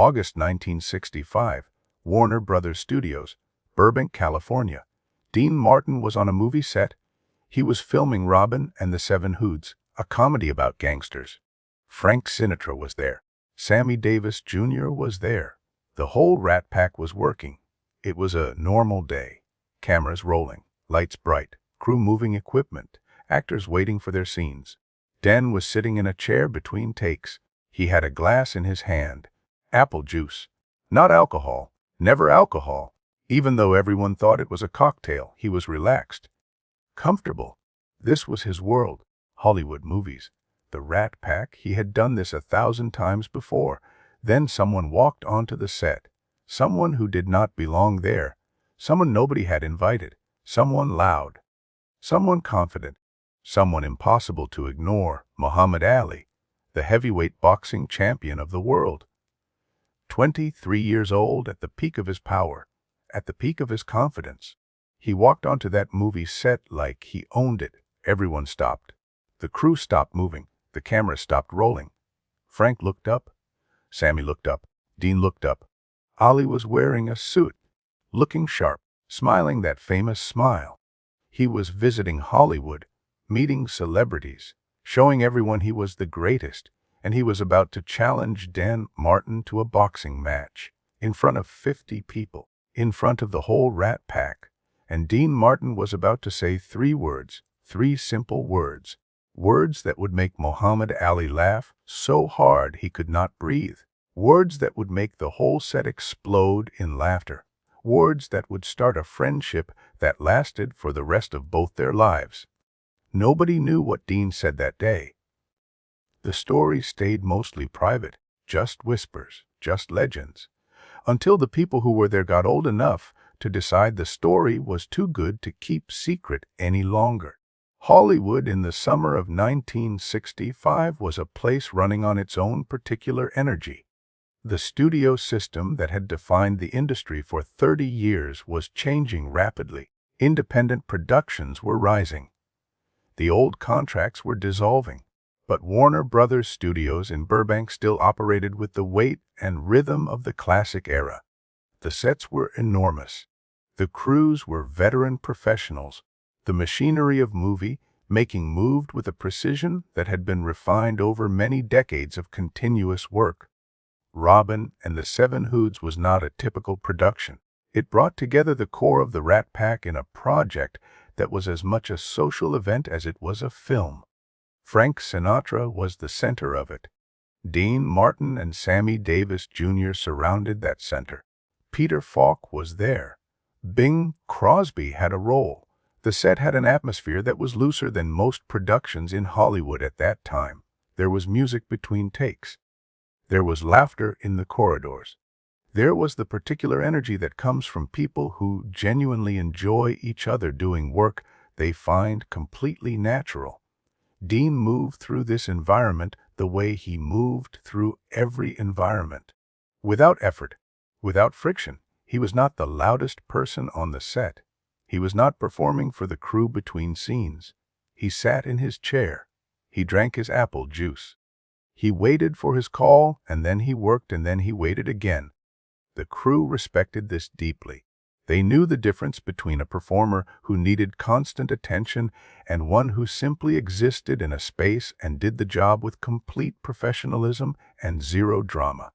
August 1965, Warner Brothers Studios, Burbank, California. Dean Martin was on a movie set. He was filming Robin and the Seven Hoods, a comedy about gangsters. Frank Sinatra was there. Sammy Davis Junior was there. The whole Rat Pack was working. It was a normal day. Cameras rolling, lights bright, crew moving equipment, actors waiting for their scenes. Dan was sitting in a chair between takes. He had a glass in his hand. Apple juice. Not alcohol. Never alcohol. Even though everyone thought it was a cocktail, he was relaxed. Comfortable. This was his world. Hollywood movies. The Rat Pack. He had done this 1,000 times before. Then someone walked onto the set. Someone who did not belong there. Someone nobody had invited. Someone loud. Someone confident. Someone impossible to ignore. Muhammad Ali, the heavyweight boxing champion of the world. 23 years old, at the peak of his power, at the peak of his confidence. He walked onto that movie set like he owned it. Everyone stopped. The crew stopped moving. The camera stopped rolling. Frank looked up. Sammy looked up. Dean looked up. Ali was wearing a suit, looking sharp, smiling that famous smile. He was visiting Hollywood, meeting celebrities, showing everyone he was the greatest, and he was about to challenge Dan Martin to a boxing match in front of 50 people, in front of the whole Rat Pack. And Dean Martin was about to say 3 words, 3 simple words, words that would make Muhammad Ali laugh so hard he could not breathe, words that would make the whole set explode in laughter, words that would start a friendship that lasted for the rest of both their lives. Nobody knew what Dean said that day. The story stayed mostly private, just whispers, just legends, until the people who were there got old enough to decide the story was too good to keep secret any longer. Hollywood in the summer of 1965 was a place running on its own particular energy. The studio system that had defined the industry for 30 years was changing rapidly. Independent productions were rising. The old contracts were dissolving, but Warner Brothers Studios in Burbank still operated with the weight and rhythm of the classic era. The sets were enormous. The crews were veteran professionals. The machinery of movie making moved with a precision that had been refined over many decades of continuous work. Robin and the Seven Hoods was not a typical production. It brought together the core of the Rat Pack in a project that was as much a social event as it was a film. Frank Sinatra was the center of it. Dean Martin and Sammy Davis Junior surrounded that center. Peter Falk was there. Bing Crosby had a role. The set had an atmosphere that was looser than most productions in Hollywood at that time. There was music between takes. There was laughter in the corridors. There was the particular energy that comes from people who genuinely enjoy each other doing work they find completely natural. Dean moved through this environment the way he moved through every environment. Without effort, without friction. He was not the loudest person on the set. He was not performing for the crew between scenes. He sat in his chair. He drank his apple juice. He waited for his call, and then he worked, and then he waited again. The crew respected this deeply. They knew the difference between a performer who needed constant attention and one who simply existed in a space and did the job with complete professionalism and zero drama.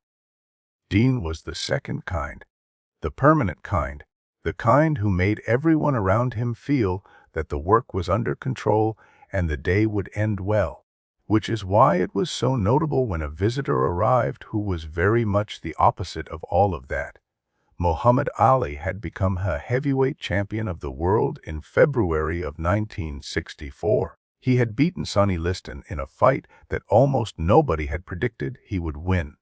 Dean was the second kind, the permanent kind, the kind who made everyone around him feel that the work was under control and the day would end well, which is why it was so notable when a visitor arrived who was very much the opposite of all of that. Muhammad Ali had become a heavyweight champion of the world in February of 1964. He had beaten Sonny Liston in a fight that almost nobody had predicted he would win.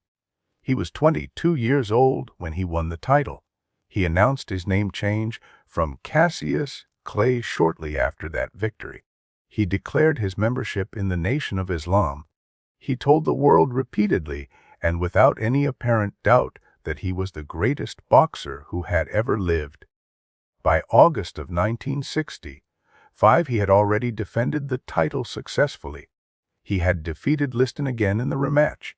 He was 22 years old when he won the title. He announced his name change from Cassius Clay shortly after that victory. He declared his membership in the Nation of Islam. He told the world repeatedly and without any apparent doubt that he was the greatest boxer who had ever lived. By August of 1965, he had already defended the title successfully. He had defeated Liston again in the rematch.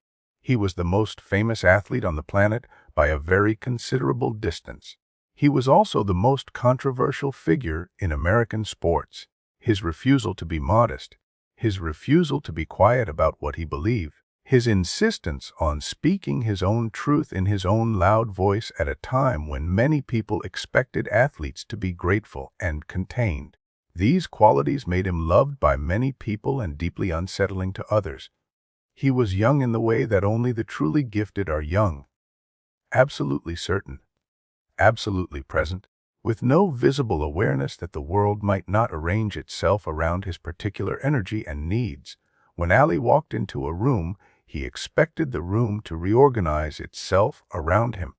He was the most famous athlete on the planet by a very considerable distance. He was also the most controversial figure in American sports. His refusal to be modest, his refusal to be quiet about what he believed, his insistence on speaking his own truth in his own loud voice at a time when many people expected athletes to be grateful and contained. These qualities made him loved by many people and deeply unsettling to others. He was young in the way that only the truly gifted are young, absolutely certain, absolutely present, with no visible awareness that the world might not arrange itself around his particular energy and needs. When Ali walked into a room, he expected the room to reorganize itself around him.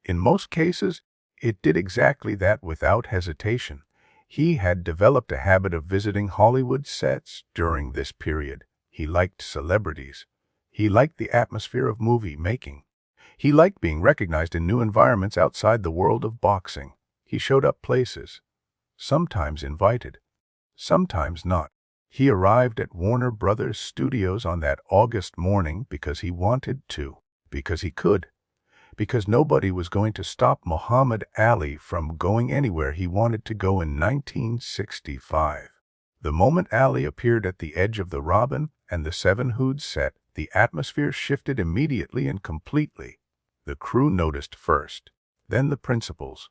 In most cases, it did exactly that without hesitation. He had developed a habit of visiting Hollywood sets during this period. He liked celebrities. He liked the atmosphere of movie making. He liked being recognized in new environments outside the world of boxing. He showed up places, sometimes invited, sometimes not. He arrived at Warner Brothers Studios on that August morning because he wanted to, because he could, because nobody was going to stop Muhammad Ali from going anywhere he wanted to go in 1965. The moment Ali appeared at the edge of the Robin and the Seven Hoods set, the atmosphere shifted immediately and completely. The crew noticed first, then the principals.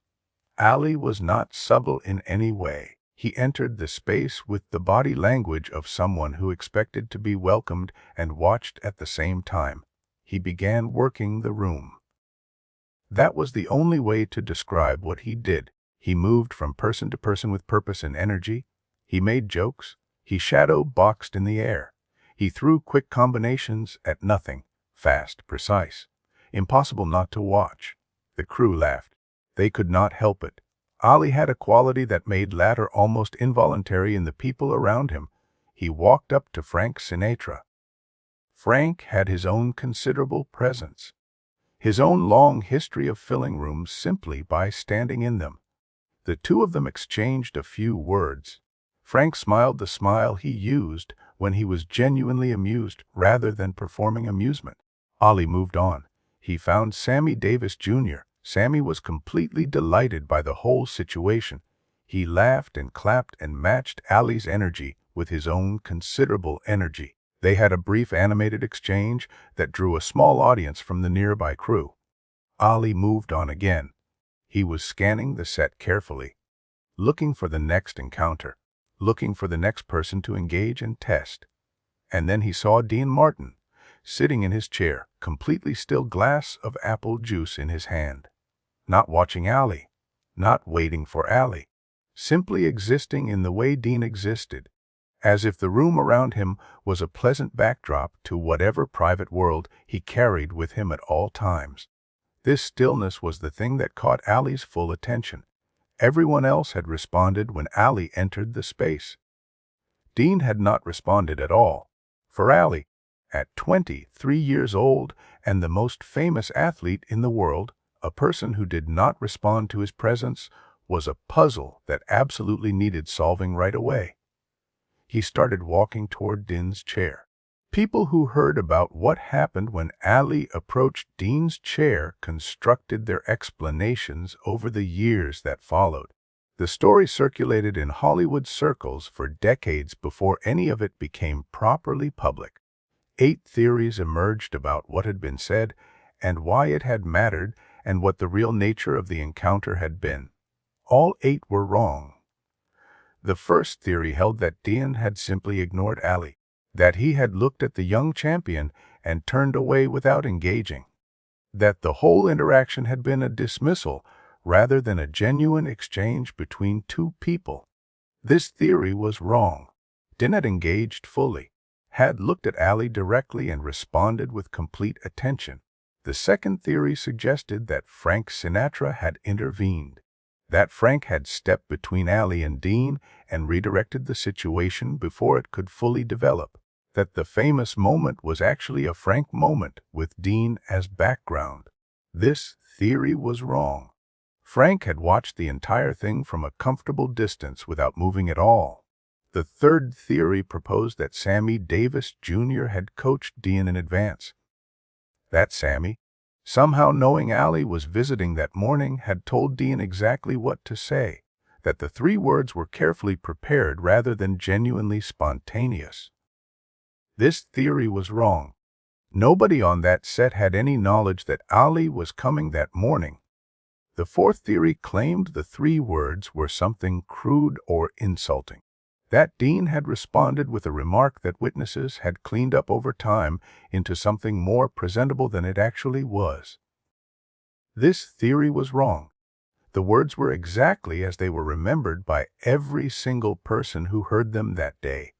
Ali was not subtle in any way. He entered the space with the body language of someone who expected to be welcomed and watched at the same time. He began working the room. That was the only way to describe what he did. He moved from person to person with purpose and energy. He made jokes. He shadow boxed in the air. He threw quick combinations at nothing, fast, precise, impossible not to watch. The crew laughed. They could not help it. Ali had a quality that made laughter almost involuntary in the people around him. He walked up to Frank Sinatra. Frank had his own considerable presence, his own long history of filling rooms simply by standing in them. The two of them exchanged a few words. Frank smiled the smile he used when he was genuinely amused rather than performing amusement. Ali moved on. He found Sammy Davis Junior. Sammy was completely delighted by the whole situation. He laughed and clapped and matched Ali's energy with his own considerable energy. They had a brief animated exchange that drew a small audience from the nearby crew. Ali moved on again. He was scanning the set carefully, looking for the next encounter, looking for the next person to engage and test. And then he saw Dean Martin, sitting in his chair, completely still, glass of apple juice in his hand. Not watching Ali, not waiting for Ali, simply existing in the way Dean existed, as if the room around him was a pleasant backdrop to whatever private world he carried with him at all times. This stillness was the thing that caught Ali's full attention. Everyone else had responded when Ali entered the space. Dean had not responded at all. For Ali, at 23 years old and the most famous athlete in the world, a person who did not respond to his presence was a puzzle that absolutely needed solving right away. He started walking toward Dean's chair. People who heard about what happened when Ali approached Dean's chair constructed their explanations over the years that followed. The story circulated in Hollywood circles for decades before any of it became properly public. 8 theories emerged about what had been said and why it had mattered and what the real nature of the encounter had been. All 8 were wrong. The first theory held that Dean had simply ignored Ali, that he had looked at the young champion and turned away without engaging, that the whole interaction had been a dismissal rather than a genuine exchange between two people. This theory was wrong. Dean had engaged fully, had looked at Ali directly and responded with complete attention. The second theory suggested that Frank Sinatra had intervened, that Frank had stepped between Ali and Dean and redirected the situation before it could fully develop, that the famous moment was actually a Frank moment with Dean as background. This theory was wrong. Frank had watched the entire thing from a comfortable distance without moving at all. The third theory proposed that Sammy Davis Junior had coached Dean in advance, That Sammy, somehow knowing Ali was visiting that morning, had told Dean exactly what to say, that the three words were carefully prepared rather than genuinely spontaneous. This theory was wrong. Nobody on that set had any knowledge that Ali was coming that morning. The fourth theory claimed the three words were something crude or insulting, that Dean had responded with a remark that witnesses had cleaned up over time into something more presentable than it actually was. This theory was wrong. The words were exactly as they were remembered by every single person who heard them that day.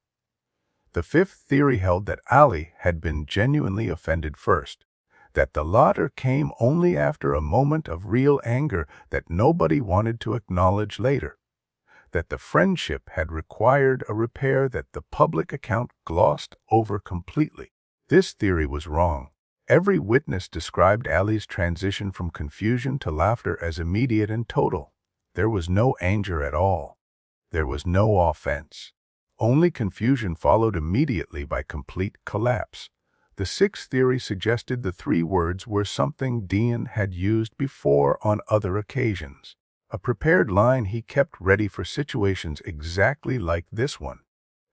The fifth theory held that Ali had been genuinely offended first, that the latter came only after a moment of real anger that nobody wanted to acknowledge later, that the friendship had required a repair that the public account glossed over completely. This theory was wrong. Every witness described Ali's transition from confusion to laughter as immediate and total. There was no anger at all. There was no offense. Only confusion followed immediately by complete collapse. The sixth theory suggested the three words were something Dean had used before on other occasions, a prepared line he kept ready for situations exactly like this one,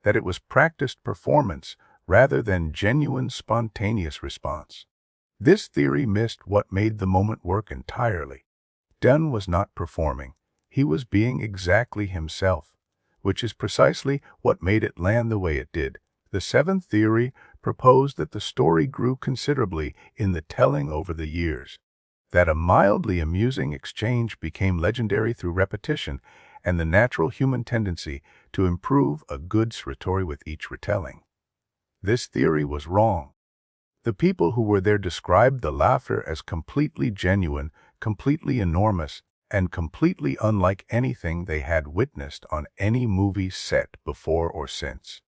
that it was practiced performance rather than genuine spontaneous response. This theory missed what made the moment work entirely. Dunn was not performing. He was being exactly himself, which is precisely what made it land the way it did. The seventh theory proposed that the story grew considerably in the telling over the years, that a mildly amusing exchange became legendary through repetition and the natural human tendency to improve a good story with each retelling. This theory was wrong. The people who were there described the laughter as completely genuine, completely enormous, and completely unlike anything they had witnessed on any movie set before or since.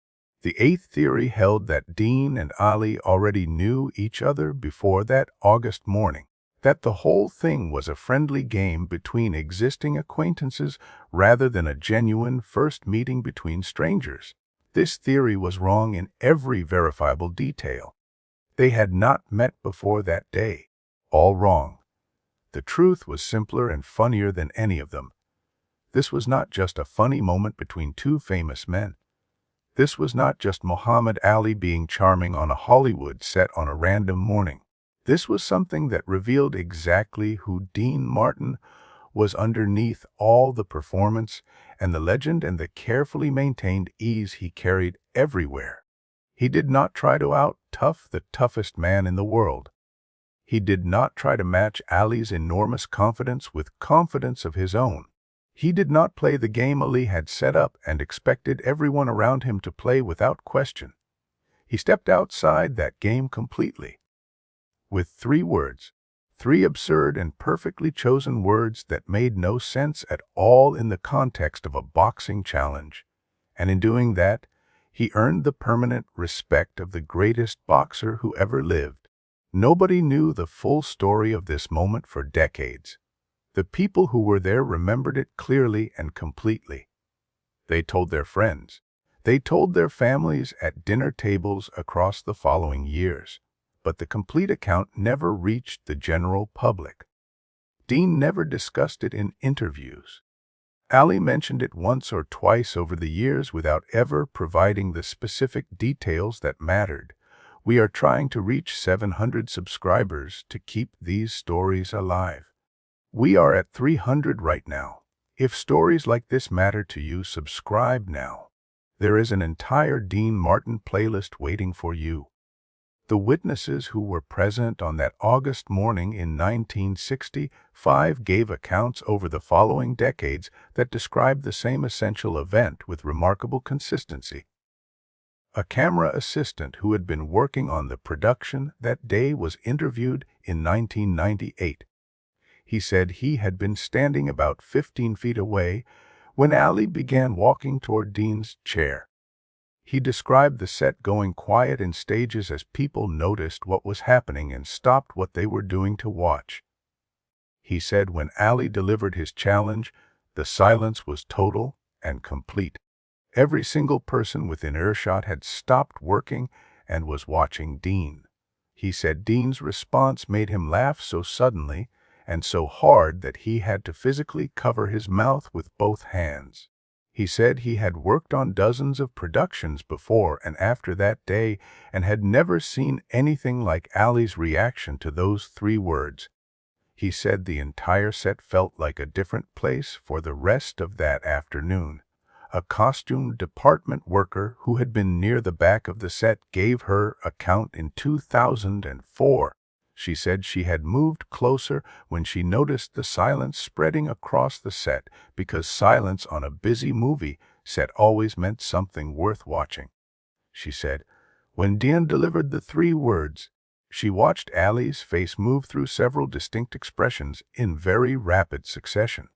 The eighth theory held that Dean and Ali already knew each other before that August morning, that the whole thing was a friendly game between existing acquaintances rather than a genuine first meeting between strangers. This theory was wrong in every verifiable detail. They had not met before that day. All wrong. The truth was simpler and funnier than any of them. This was not just a funny moment between two famous men. This was not just Muhammad Ali being charming on a Hollywood set on a random morning. This was something that revealed exactly who Dean Martin was underneath all the performance and the legend and the carefully maintained ease he carried everywhere. He did not try to out-tough the toughest man in the world. He did not try to match Ali's enormous confidence with confidence of his own. He did not play the game Ali had set up and expected everyone around him to play without question. He stepped outside that game completely. With three words, three absurd and perfectly chosen words that made no sense at all in the context of a boxing challenge. And in doing that, he earned the permanent respect of the greatest boxer who ever lived. Nobody knew the full story of this moment for decades. The people who were there remembered it clearly and completely. They told their friends. They told their families at dinner tables across the following years. But the complete account never reached the general public. Dean never discussed it in interviews. Ali mentioned it once or twice over the years without ever providing the specific details that mattered. We are trying to reach 700 subscribers to keep these stories alive. We are at 300 right now. If stories like this matter to you, subscribe now. There is an entire Dean Martin playlist waiting for you. The witnesses who were present on that August morning in 1965 gave accounts over the following decades that described the same essential event with remarkable consistency. A camera assistant who had been working on the production that day was interviewed in 1998. He said he had been standing about 15 feet away when Ali began walking toward Dean's chair. He described the set going quiet in stages as people noticed what was happening and stopped what they were doing to watch. He said when Ali delivered his challenge, the silence was total and complete. Every single person within earshot had stopped working and was watching Dean. He said Dean's response made him laugh so suddenly and so hard that he had to physically cover his mouth with both hands. He said he had worked on dozens of productions before and after that day and had never seen anything like Ali's reaction to those 3 words. He said the entire set felt like a different place for the rest of that afternoon. A costume department worker who had been near the back of the set gave her account in 2004. She said she had moved closer when she noticed the silence spreading across the set because silence on a busy movie set always meant something worth watching. She said, when Dean delivered the 3 words, she watched Ali's face move through several distinct expressions in very rapid succession.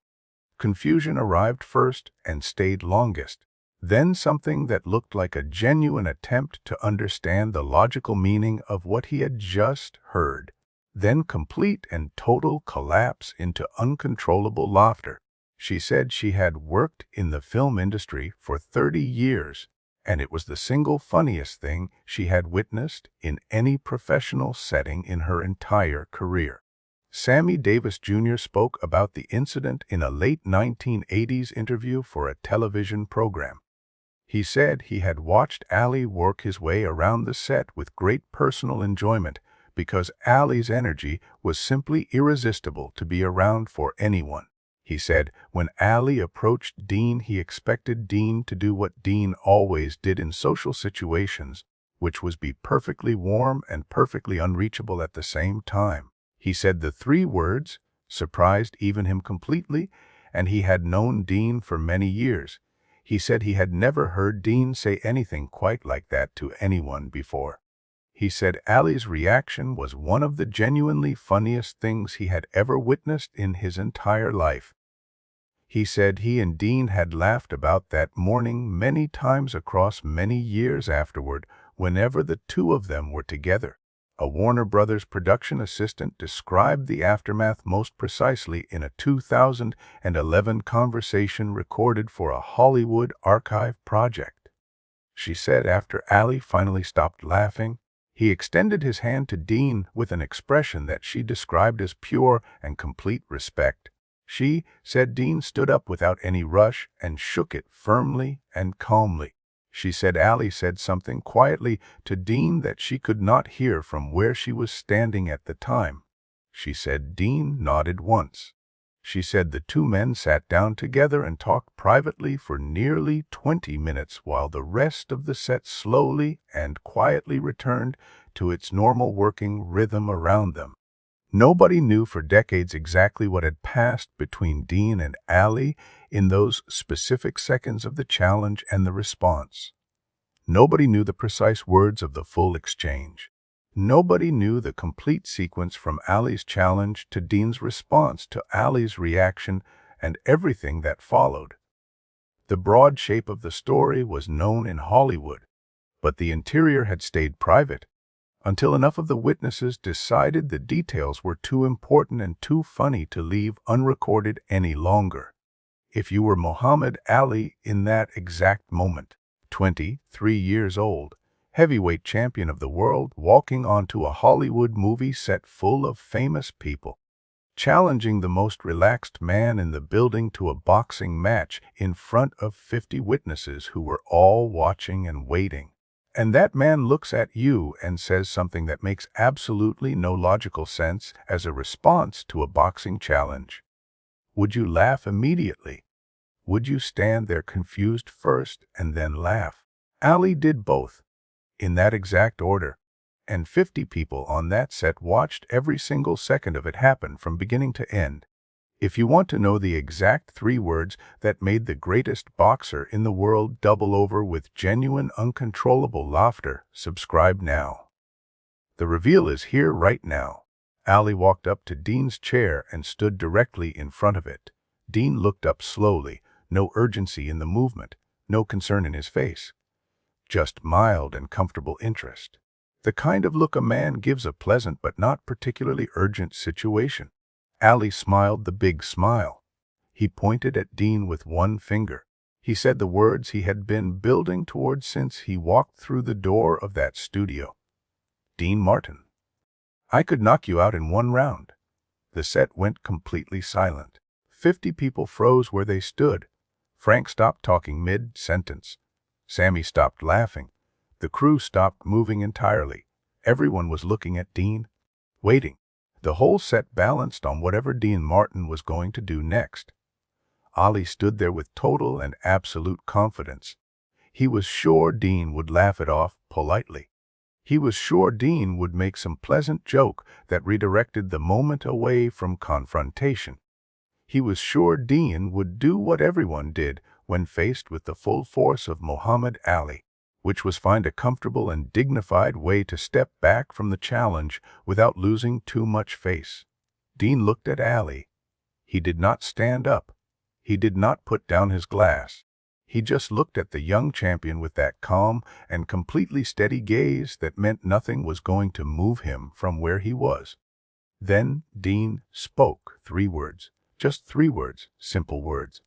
Confusion arrived first and stayed longest. Then something that looked like a genuine attempt to understand the logical meaning of what he had just heard. Then complete and total collapse into uncontrollable laughter. She said she had worked in the film industry for 30 years, and it was the single funniest thing she had witnessed in any professional setting in her entire career. Sammy Davis Junior spoke about the incident in a late 1980s interview for a television program. He said he had watched Ali work his way around the set with great personal enjoyment because Ali's energy was simply irresistible to be around for anyone. He said when Ali approached Dean, he expected Dean to do what Dean always did in social situations, which was be perfectly warm and perfectly unreachable at the same time. He said the 3 words surprised even him completely, and he had known Dean for many years. He said he had never heard Dean say anything quite like that to anyone before. He said Ali's reaction was one of the genuinely funniest things he had ever witnessed in his entire life. He said he and Dean had laughed about that morning many times across many years afterward whenever the 2 of them were together. A Warner Brothers production assistant described the aftermath most precisely in a 2011 conversation recorded for a Hollywood archive project. She said after Ali finally stopped laughing, he extended his hand to Dean with an expression that she described as pure and complete respect. She said Dean stood up without any rush and shook it firmly and calmly. She said Ali said something quietly to Dean that she could not hear from where she was standing at the time. She said Dean nodded once. She said the 2 men sat down together and talked privately for nearly 20 minutes while the rest of the set slowly and quietly returned to its normal working rhythm around them. Nobody knew for decades exactly what had passed between Dean and Ali in those specific seconds of the challenge and the response. Nobody knew the precise words of the full exchange. Nobody knew the complete sequence from Ali's challenge to Dean's response to Ali's reaction and everything that followed. The broad shape of the story was known in Hollywood, but the interior had stayed private until enough of the witnesses decided the details were too important and too funny to leave unrecorded any longer. If you were Muhammad Ali in that exact moment, 23 years old, heavyweight champion of the world, walking onto a Hollywood movie set full of famous people, challenging the most relaxed man in the building to a boxing match in front of 50 witnesses who were all watching and waiting. And that man looks at you and says something that makes absolutely no logical sense as a response to a boxing challenge. Would you laugh immediately? Would you stand there confused first and then laugh? Ali did both, in that exact order, and 50 people on that set watched every single second of it happen from beginning to end. If you want to know the exact 3 words that made the greatest boxer in the world double over with genuine, uncontrollable laughter, subscribe now. The reveal is here right now. Ali walked up to Dean's chair and stood directly in front of it. Dean looked up slowly, no urgency in the movement, no concern in his face. Just mild and comfortable interest. The kind of look a man gives a pleasant but not particularly urgent situation. Ali smiled the big smile. He pointed at Dean with one finger. He said the words he had been building towards since he walked through the door of that studio. Dean Martin. I could knock you out in one round." The set went completely silent. 50 people froze where they stood. Frank stopped talking mid-sentence. Sammy stopped laughing. The crew stopped moving entirely. Everyone was looking at Dean, waiting. The whole set balanced on whatever Dean Martin was going to do next. Ollie stood there with total and absolute confidence. He was sure Dean would laugh it off politely. He was sure Dean would make some pleasant joke that redirected the moment away from confrontation. He was sure Dean would do what everyone did when faced with the full force of Muhammad Ali, which was find a comfortable and dignified way to step back from the challenge without losing too much face. Dean looked at Ali. He did not stand up. He did not put down his glass. He just looked at the young champion with that calm and completely steady gaze that meant nothing was going to move him from where he was. Then Dean spoke 3 words. Just 3 words, simple words.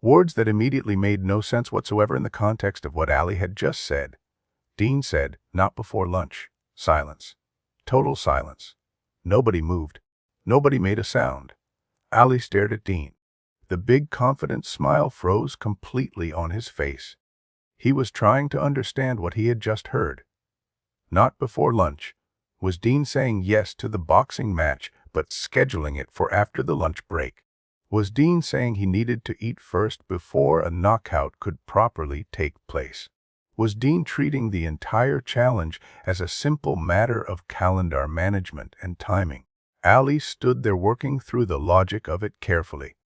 Words that immediately made no sense whatsoever in the context of what Ali had just said. Dean said, "Not before lunch." Silence. Total silence. Nobody moved. Nobody made a sound. Ali stared at Dean. The big confident smile froze completely on his face. He was trying to understand what he had just heard. Not before lunch. Was Dean saying yes to the boxing match but scheduling it for after the lunch break? Was Dean saying he needed to eat first before a knockout could properly take place? Was Dean treating the entire challenge as a simple matter of calendar management and timing? Ali stood there working through the logic of it carefully.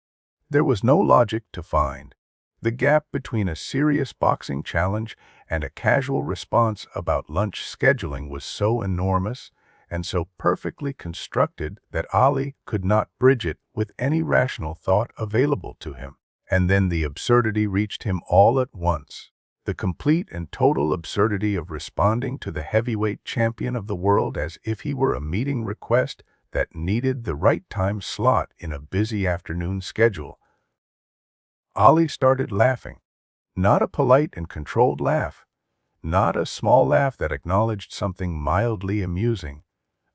There was no logic to find. The gap between a serious boxing challenge and a casual response about lunch scheduling was so enormous and so perfectly constructed that Ali could not bridge it with any rational thought available to him. And then the absurdity reached him all at once. The complete and total absurdity of responding to the heavyweight champion of the world as if he were a meeting request that needed the right time slot in a busy afternoon schedule. Ali started laughing. Not a polite and controlled laugh. Not a small laugh that acknowledged something mildly amusing.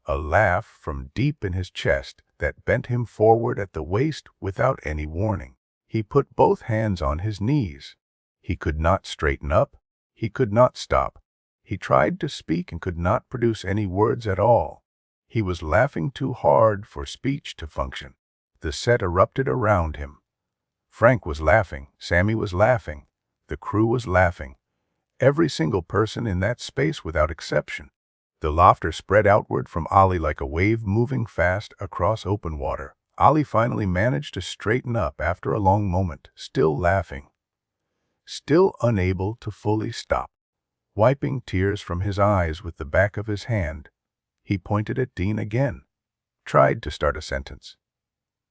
A laugh from deep in his chest that bent him forward at the waist without any warning. He put both hands on his knees. He could not straighten up. He could not stop. He tried to speak and could not produce any words at all. He was laughing too hard for speech to function. The set erupted around him. Frank was laughing. Sammy was laughing. The crew was laughing. Every single person in that space without exception. The laughter spread outward from Ali like a wave moving fast across open water. Ali finally managed to straighten up after a long moment, still laughing. Still unable to fully stop. Wiping tears from his eyes with the back of his hand, he pointed at Dean again. Tried to start a sentence.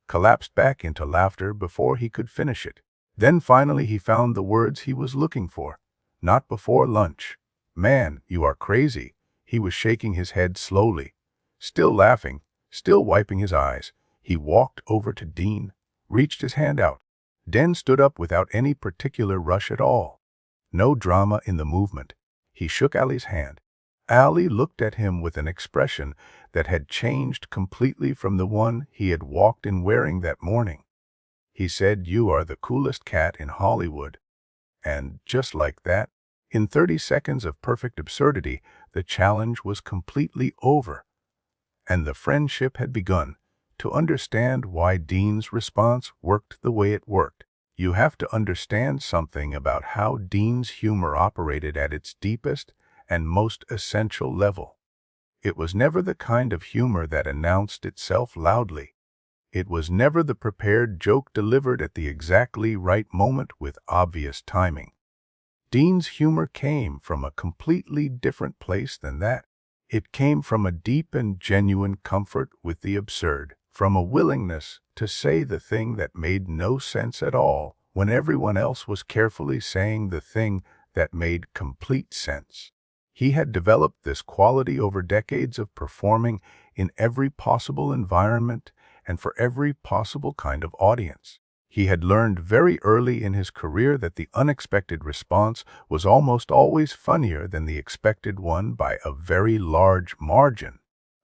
Collapsed back into laughter before he could finish it. Then finally he found the words he was looking for. "Not before lunch." "Man, you are crazy." He was shaking his head slowly. Still laughing, still wiping his eyes, he walked over to Dean, reached his hand out. Den stood up without any particular rush at all. No drama in the movement. He shook Ali's hand. Ali looked at him with an expression that had changed completely from the one he had walked in wearing that morning. He said, "You are the coolest cat in Hollywood." And just like that, in 30 seconds of perfect absurdity, the challenge was completely over. And the friendship had begun. To understand why Dean's response worked the way it worked, you have to understand something about how Dean's humor operated at its deepest and most essential level. It was never the kind of humor that announced itself loudly. It was never the prepared joke delivered at the exactly right moment with obvious timing. Dean's humor came from a completely different place than that. It came from a deep and genuine comfort with the absurd, from a willingness to say the thing that made no sense at all when everyone else was carefully saying the thing that made complete sense. He had developed this quality over decades of performing in every possible environment and for every possible kind of audience. He had learned very early in his career that the unexpected response was almost always funnier than the expected one by a very large margin.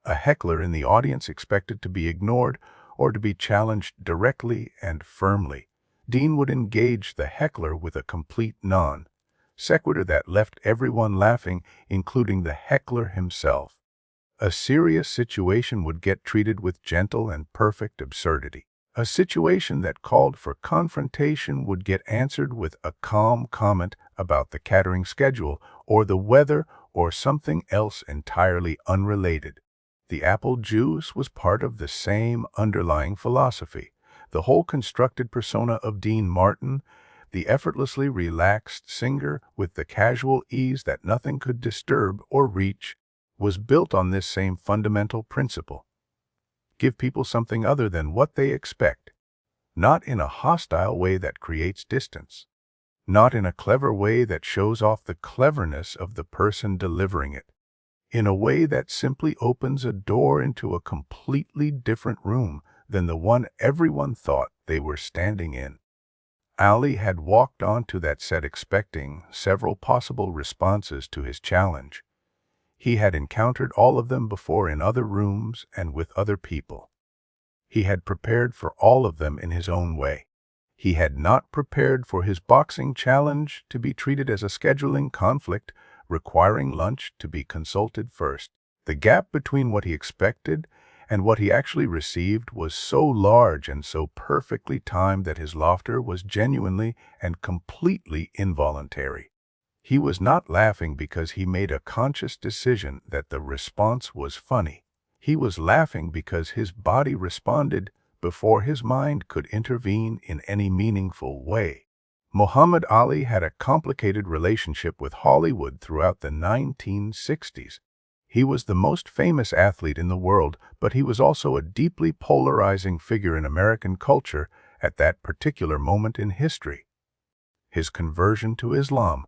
A heckler in the audience expected to be ignored or to be challenged directly and firmly. Dean would engage the heckler with a complete non-sequitur that left everyone laughing, including the heckler himself. A serious situation would get treated with gentle and perfect absurdity. A situation that called for confrontation would get answered with a calm comment about the catering schedule or the weather or something else entirely unrelated. The apple juice was part of the same underlying philosophy. The whole constructed persona of Dean Martin, the effortlessly relaxed singer with the casual ease that nothing could disturb or reach, was built on this same fundamental principle. Give people something other than what they expect, not in a hostile way that creates distance, not in a clever way that shows off the cleverness of the person delivering it, in a way that simply opens a door into a completely different room than the one everyone thought they were standing in. Ali had walked onto that set expecting several possible responses to his challenge. He had encountered all of them before in other rooms and with other people. He had prepared for all of them in his own way. He had not prepared for his boxing challenge to be treated as a scheduling conflict, requiring lunch to be consulted first. The gap between what he expected and what he actually received was so large and so perfectly timed that his laughter was genuinely and completely involuntary. He was not laughing because he made a conscious decision that the response was funny. He was laughing because his body responded before his mind could intervene in any meaningful way. Muhammad Ali had a complicated relationship with Hollywood throughout the 1960s. He was the most famous athlete in the world, but he was also a deeply polarizing figure in American culture at that particular moment in history. His conversion to Islam,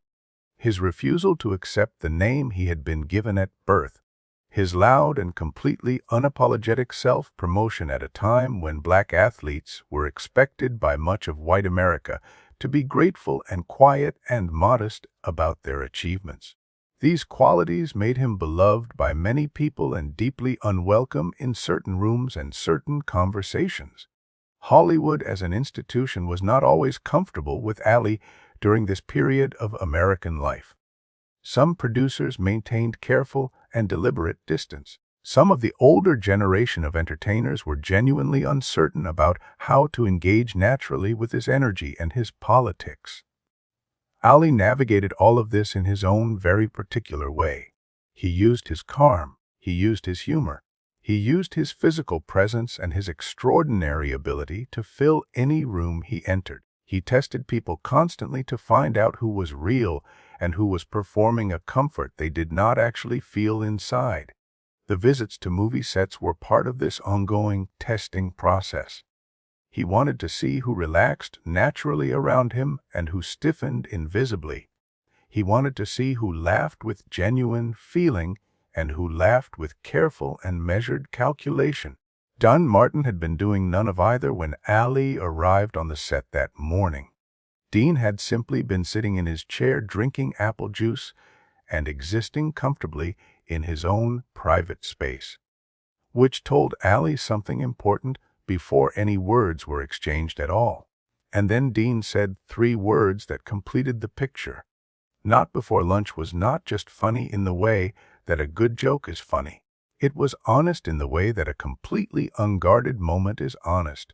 his refusal to accept the name he had been given at birth, his loud and completely unapologetic self-promotion at a time when black athletes were expected by much of white America to be grateful and quiet and modest about their achievements. These qualities made him beloved by many people and deeply unwelcome in certain rooms and certain conversations. Hollywood as an institution was not always comfortable with Ali during this period of American life. Some producers maintained careful and deliberate distance. Some of the older generation of entertainers were genuinely uncertain about how to engage naturally with his energy and his politics. Ali navigated all of this in his own very particular way. He used his charm, he used his humor, he used his physical presence and his extraordinary ability to fill any room he entered. He tested people constantly to find out who was real and who was performing a comfort they did not actually feel inside. The visits to movie sets were part of this ongoing testing process. He wanted to see who relaxed naturally around him and who stiffened invisibly. He wanted to see who laughed with genuine feeling and who laughed with careful and measured calculation. Dean Martin had been doing none of either when Ali arrived on the set that morning. Dean had simply been sitting in his chair drinking apple juice and existing comfortably in his own private space, which told Ali something important before any words were exchanged at all. And then Dean said 3 words that completed the picture. Not before lunch was not just funny in the way that a good joke is funny. It was honest in the way that a completely unguarded moment is honest.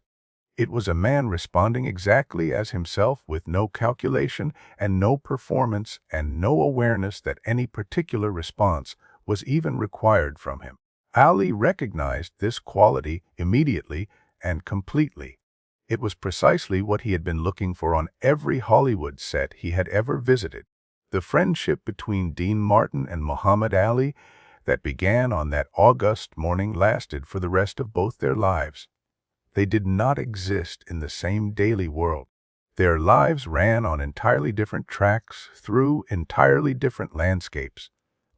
It was a man responding exactly as himself with no calculation and no performance and no awareness that any particular response was even required from him. Ali recognized this quality immediately and completely. It was precisely what he had been looking for on every Hollywood set he had ever visited. The friendship between Dean Martin and Muhammad Ali that began on that August morning lasted for the rest of both their lives. They did not exist in the same daily world. Their lives ran on entirely different tracks through entirely different landscapes.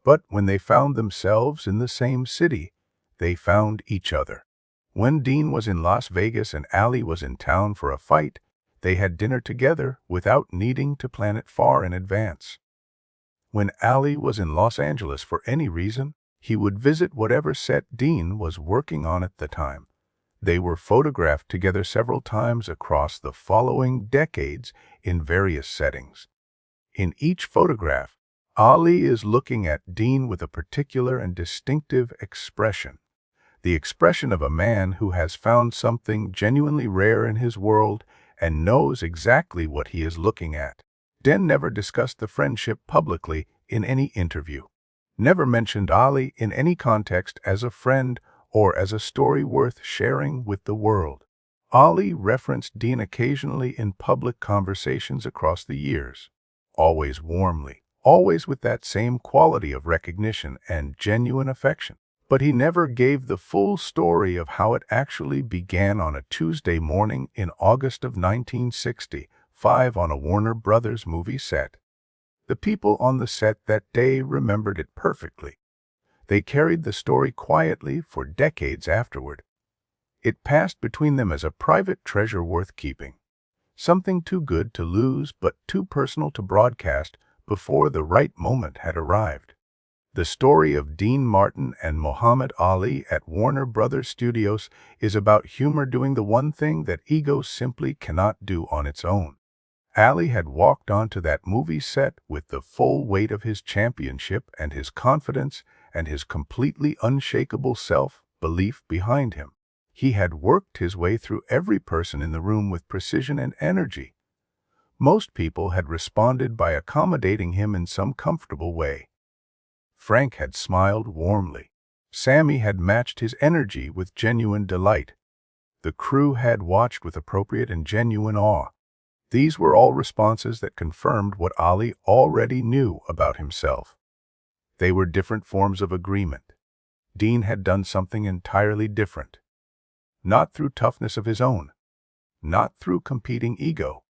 But when they found themselves in the same city, they found each other. When Dean was in Las Vegas and Ali was in town for a fight, they had dinner together without needing to plan it far in advance. When Ali was in Los Angeles for any reason, He would visit whatever set Dean was working on at the time. They were photographed together several times across the following decades in various settings. In each photograph, Ali is looking at Dean with a particular and distinctive expression, the expression of a man who has found something genuinely rare in his world and knows exactly what he is looking at. Den never discussed the friendship publicly in any interview, never mentioned Ali in any context as a friend or as a story worth sharing with the world. Ali referenced Dean occasionally in public conversations across the years, always warmly, always with that same quality of recognition and genuine affection. But he never gave the full story of how it actually began on a Tuesday morning in August of 1965 on a Warner Brothers movie set. The people on the set that day remembered it perfectly. They carried the story quietly for decades afterward. It passed between them as a private treasure worth keeping, something too good to lose but too personal to broadcast before the right moment had arrived. The story of Dean Martin and Muhammad Ali at Warner Brothers Studios is about humor doing the one thing that ego simply cannot do on its own. Ali had walked onto that movie set with the full weight of his championship and his confidence and his completely unshakable self-belief behind him. He had worked his way through every person in the room with precision and energy. Most people had responded by accommodating him in some comfortable way. Frank had smiled warmly. Sammy had matched his energy with genuine delight. The crew had watched with appropriate and genuine awe. These were all responses that confirmed what Ali already knew about himself. They were different forms of agreement. Dean had done something entirely different. Not through toughness of his own, not through competing ego,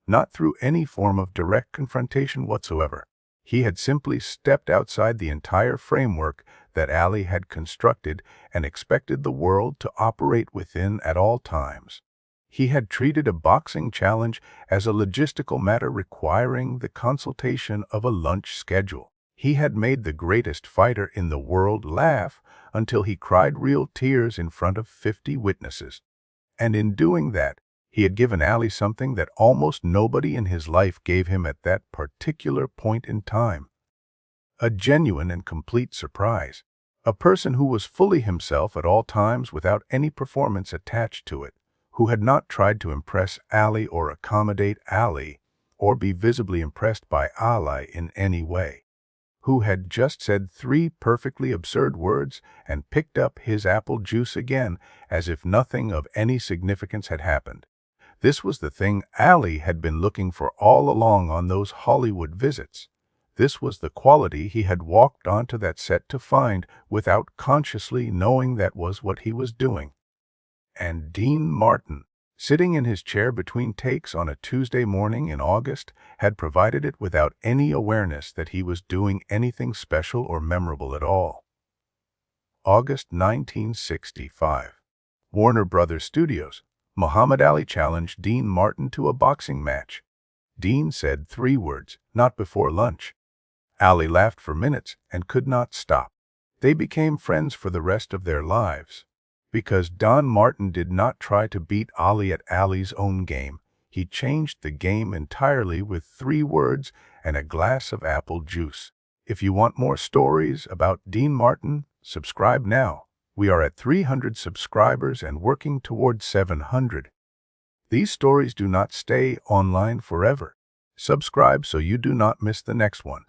not through any form of direct confrontation whatsoever. He had simply stepped outside the entire framework that Ali had constructed and expected the world to operate within at all times. He had treated a boxing challenge as a logistical matter requiring the consultation of a lunch schedule. He had made the greatest fighter in the world laugh until he cried real tears in front of 50 witnesses. And in doing that, he had given Ali something that almost nobody in his life gave him at that particular point in time. A genuine and complete surprise. A person who was fully himself at all times without any performance attached to it, who had not tried to impress Ali or accommodate Ali, or be visibly impressed by Ali in any way, who had just said 3 perfectly absurd words and picked up his apple juice again as if nothing of any significance had happened. This was the thing Ali had been looking for all along on those Hollywood visits. This was the quality he had walked onto that set to find without consciously knowing that was what he was doing. And Dean Martin, sitting in his chair between takes on a Tuesday morning in August, had provided it without any awareness that he was doing anything special or memorable at all. August 1965. Warner Brothers Studios. Muhammad Ali challenged Dean Martin to a boxing match. Dean said 3 words, "Not before lunch." Ali laughed for minutes and could not stop. They became friends for the rest of their lives. Because Don Martin did not try to beat Ali at Ali's own game, he changed the game entirely with 3 words and a glass of apple juice. If you want more stories about Dean Martin, subscribe now. We are at 300 subscribers and working toward 700. These stories do not stay online forever. Subscribe so you do not miss the next one.